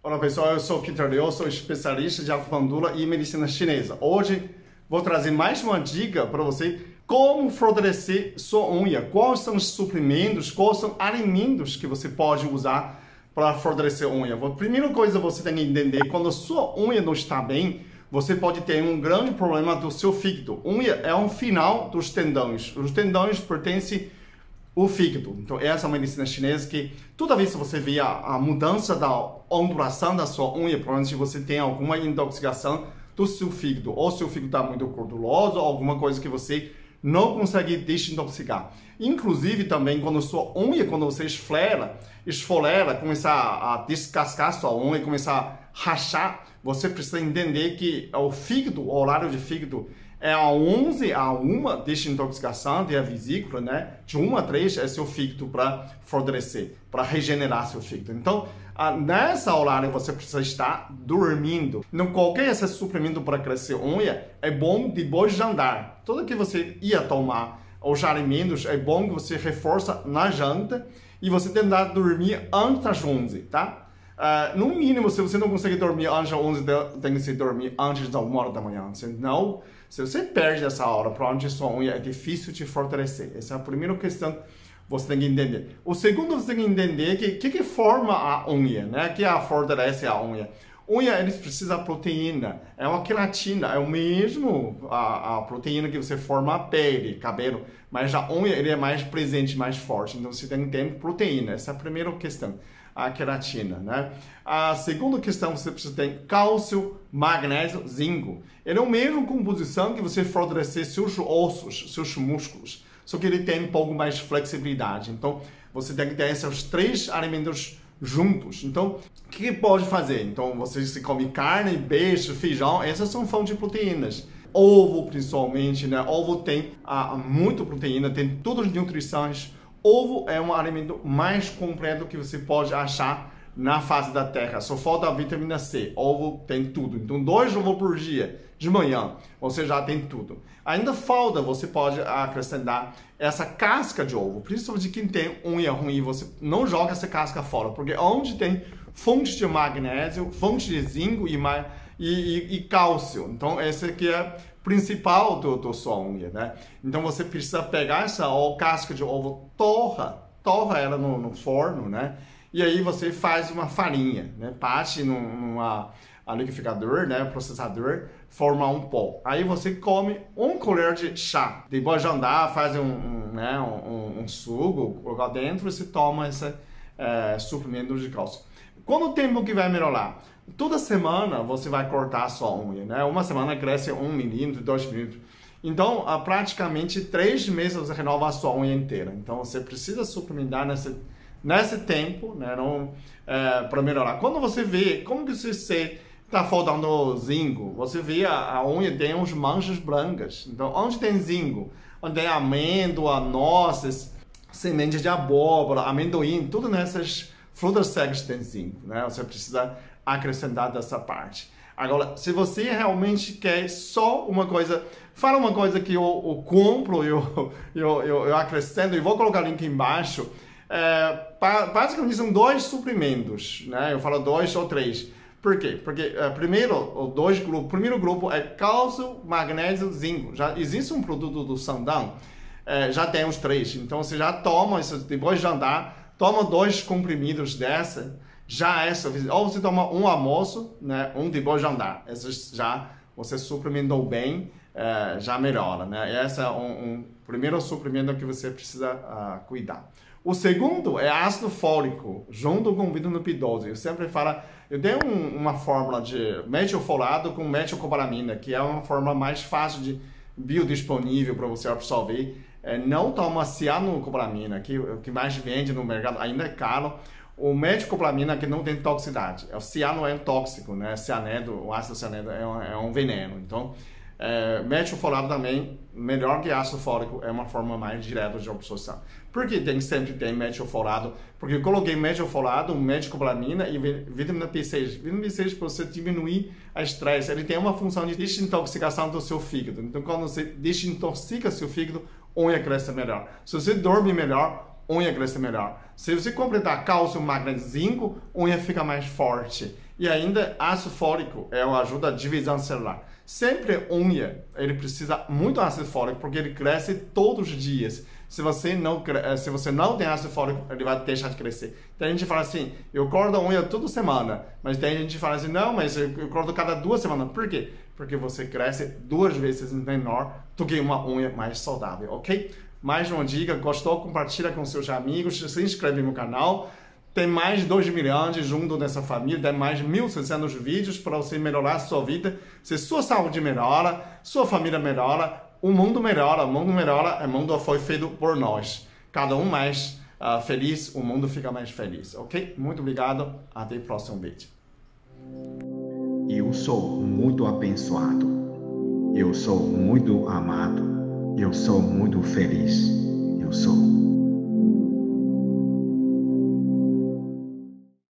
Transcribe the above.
Olá pessoal, eu sou o Peter Liu, sou especialista de acupuntura e medicina chinesa. Hoje vou trazer mais uma dica para você como fortalecer sua unha, quais são os suprimentos, quais são os alimentos que você pode usar para fortalecer a unha. A primeira coisa você tem que entender, quando a sua unha não está bem, você pode ter um grande problema do seu fígado. Unha é um final dos tendões. Os tendões pertencem ao fígado. Então, essa é uma medicina chinesa que toda vez que você vê a mudança da ondulação da sua unha, provavelmente você tem alguma intoxicação do seu fígado. Ou seu fígado está muito gorduroso, ou alguma coisa que você não consegue desintoxicar. Inclusive também quando sua unha, quando você esfolera, começar a descascar sua unha, começar a rachar, você precisa entender que o fígado, o horário de fígado, é a 11 a 1 desintoxicação da vesícula, né? De 1 a 3 é seu fígado para fortalecer, para regenerar seu fígado. Então, nessa horário você precisa estar dormindo. Não qualquer esse suplemento para crescer unha é bom depois de andar. Tudo que você ia tomar, os alimentos, é bom que você reforça na janta e você tentar dormir antes das 11, tá? No mínimo, se você não consegue dormir antes das 11, tem que se dormir antes da 1 hora da manhã. Senão, se você perde essa hora, provavelmente sua unha é difícil de fortalecer. Essa é a primeira questão que você tem que entender. O segundo, você tem que entender que forma a unha, né? Que fortalece a unha. Unha, eles precisam de proteína. É uma queratina, é o mesmo a proteína que você forma a pele, cabelo. Mas a unha, ele é mais presente, mais forte. Então, você tem que ter proteína. Essa é a primeira questão. A queratina, né? A segunda questão, você precisa ter cálcio, magnésio, zinco. Ele é a mesma composição que você fortalecer seus ossos, seus músculos, só que ele tem um pouco mais de flexibilidade. Então, você tem que ter esses três alimentos juntos. Então, o que pode fazer? Então, você se come carne, peixe, feijão, essas são fontes de proteínas. Ovo, principalmente, né? Ovo tem muita proteína, tem todas as nutrições. Ovo é um alimento mais completo que você pode achar na face da terra. Só falta a vitamina C. Ovo tem tudo. Então, 2 ovos por dia, de manhã, você já tem tudo. Ainda falta, você pode acrescentar essa casca de ovo. Principalmente quem tem unha ruim, você não joga essa casca fora. Porque onde tem fonte de magnésio, fonte de zinco e cálcio. Então, esse aqui é principal do sua unha, né? Então você precisa pegar essa casca de ovo, torra ela no forno, né? E aí você faz uma farinha, né? Bate numa liquidificador, né? Processador, forma um pó. Aí você come 1 colher de chá. Depois de andar, faz um suco, colocar dentro e você toma esse suplemento de cálcio. Quanto tempo que vai melhorar? Toda semana você vai cortar a sua unha, né? Uma semana cresce 1 milímetro, 2 milímetros. Então, praticamente 3 meses você renova a sua unha inteira. Então, você precisa suplementar nesse tempo, né? Para melhorar. Quando você vê, como que você está faltando zinco, você vê a unha tem uns manchas brancas. Então, onde tem zinco? Onde tem amêndoa, nozes, sementes de abóbora, amendoim, tudo nessas frutas secas tem zinco, né? Você precisa acrescentar dessa parte. Agora, se você realmente quer só uma coisa, fala uma coisa que eu compro, eu acrescento, e vou colocar o link embaixo. Basicamente são 2 suprimentos, né? Eu falo 2 ou 3. Por quê? Porque o primeiro grupo é cálcio, magnésio, zinco. Já existe um produto do Sandang, já tem os 3. Então você já toma isso depois de andar, toma 2 comprimidos dessa. Já é suficiente. Ou você toma um almoço, né? Depois de andar. Esses já você suplementou bem, já melhora, né? Esse é um primeiro suplemento que você precisa cuidar. O segundo é ácido fólico, junto com vitamina B12. Eu sempre falo, eu tenho uma fórmula de metilfolado com metilcobalamina, que é uma forma mais fácil de biodisponível para você absorver. Não toma cianocobalamina, que o que mais vende no mercado ainda é caro. O metilcobalamina que não tem toxicidade. O ciano é um tóxico, né? O ácido cianedo é um veneno. Então, metilfolado também, melhor que ácido fólico, é uma forma mais direta de absorção. Por que sempre tem metilfolado? Porque eu coloquei metilfolado, metilcobalamina e vitamina B6. Vitamina B6 para você diminuir a estresse. Ele tem uma função de desintoxicação do seu fígado. Então, quando você desintoxica seu fígado, unha cresce melhor. Se você dorme melhor, unha cresce melhor. Se você completar cálcio, magnésio, zinco, unha fica mais forte. E ainda, ácido fólico ajuda a divisão celular. Sempre unha, ele precisa muito ácido fólico, porque ele cresce todos os dias. Se você não tem ácido fólico, ele vai deixar de crescer. Tem gente que fala assim, eu corto a unha toda semana. Mas tem gente que fala assim, não, mas eu corto cada 2 semanas. Por quê? Porque você cresce 2 vezes menor do que uma unha mais saudável, ok? Mais uma dica, gostou? Compartilha com seus amigos, se inscreve no canal. Tem mais de 2 milhões junto nessa família, tem mais de 1.600 vídeos para você melhorar a sua vida. Se sua saúde melhora, sua família melhora, o mundo melhora. O mundo foi feito por nós. Cada um mais feliz, o mundo fica mais feliz, ok? Muito obrigado, até o próximo vídeo. Eu sou muito abençoado. Eu sou muito amado. Eu sou muito feliz. Eu sou.